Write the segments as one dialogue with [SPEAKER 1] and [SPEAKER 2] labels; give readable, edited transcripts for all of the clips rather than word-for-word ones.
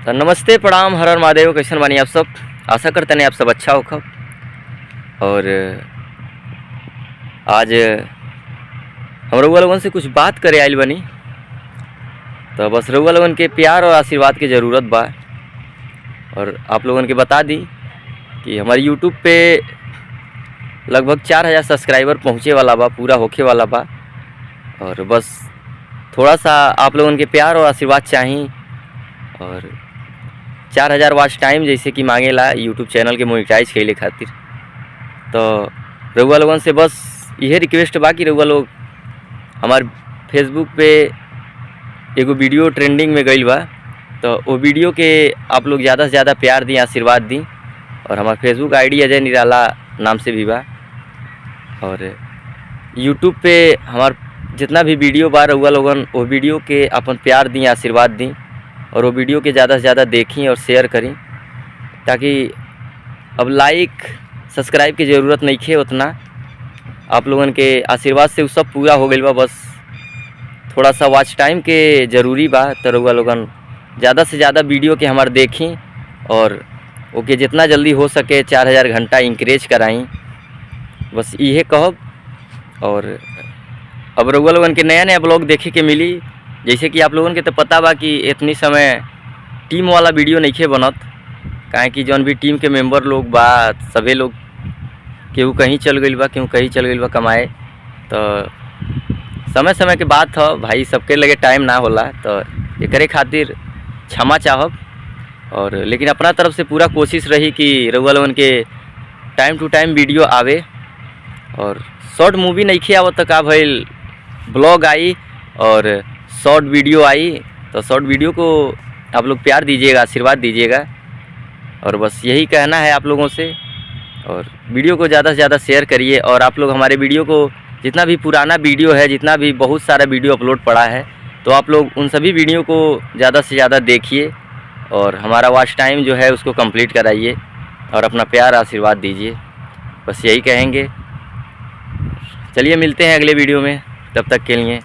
[SPEAKER 1] तो नमस्ते प्रणाम हर हर महादेव। कैसन बानी आप सब? आशा करते हैं आप सब अच्छा हो। और आज हम रउआ लोगन से कुछ बात करे आइल बनी। तो बस रउआ लोगन के प्यार और आशीर्वाद की ज़रूरत बा। और आप लोगन के बता दी कि हमारे यूट्यूब पे लगभग 4000 सब्सक्राइबर पहुँचे वाला बा, पूरा होखे वाला बा। और बस थोड़ा सा आप लोगन के प्यार और आशीर्वाद चाहिए। और 4000 वॉच टाइम जैसे कि मांगेला यूट्यूब चैनल के मोनेटाइज कैले खातिर। तो रउआ लोगन से बस यही रिक्वेस्ट बा कि रउआ लोग हमारे फेसबुक पे एगो वीडियो ट्रेंडिंग में गईल बा, तो वो वीडियो के आप लोग ज़्यादा से ज़्यादा प्यार दी, आशीर्वाद दी। और हमारा फेसबुक आईडी अजय निराला नाम से भी बा। और यूट्यूब पे हमार जितना भी वीडियो बा रउआ लोगन वो वीडियो के अपन प्यार दी, आशीर्वाद दी। और वो वीडियो के ज़्यादा से ज़्यादा देखी और शेयर करी, ताकि अब लाइक सब्सक्राइब की ज़रूरत नहीं है उतना। आप लोगन के आशीर्वाद से वो सब पूरा हो गई बा। बस थोड़ा सा वॉच टाइम के ज़रूरी बा। तो रउआ लोगन ज़्यादा से ज़्यादा वीडियो के हमारे देखी और ओके जितना जल्दी हो सके 4000 घंटा इंकरेज कराई, बस यही कहब। और अब रउआ लोगन के नया नया ब्लॉग देखे के मिली। जैसे कि आप लोगन के तो पता बा कि इतनी समय टीम वाला वीडियो नहीं खे बनत, काहे कि जौन भी टीम के मेंबर लोग बा सभी लोग केहू कहीं चल गई बा, केहू कहीं चल गई बा कमाए। तो समय समय के बात है भाई, सबके लगे टाइम ना होला। तो एकरे खातिर क्षमा चाहब। और लेकिन अपना तरफ से पूरा कोशिश रही कि रउआ लोगन के टाइम टू टाइम वीडियो आवे। और शॉर्ट मूवी नहीं खे आवत तो का भइल, ब्लॉग आई और शॉर्ट वीडियो आई। तो शॉर्ट वीडियो को आप लोग प्यार दीजिएगा, आशीर्वाद दीजिएगा। और बस यही कहना है आप लोगों से। और वीडियो को ज़्यादा से ज़्यादा शेयर करिए। और आप लोग हमारे वीडियो को जितना भी पुराना वीडियो है, जितना भी बहुत सारा वीडियो अपलोड पड़ा है, तो आप लोग उन सभी वीडियो को ज़्यादा से ज़्यादा देखिए और हमारा वॉच टाइम जो है उसको कंप्लीट कराइए और अपना प्यार आशीर्वाद दीजिए। बस यही कहेंगे। चलिए मिलते हैं अगले वीडियो में, तब तक के लिए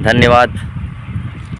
[SPEAKER 1] धन्यवाद।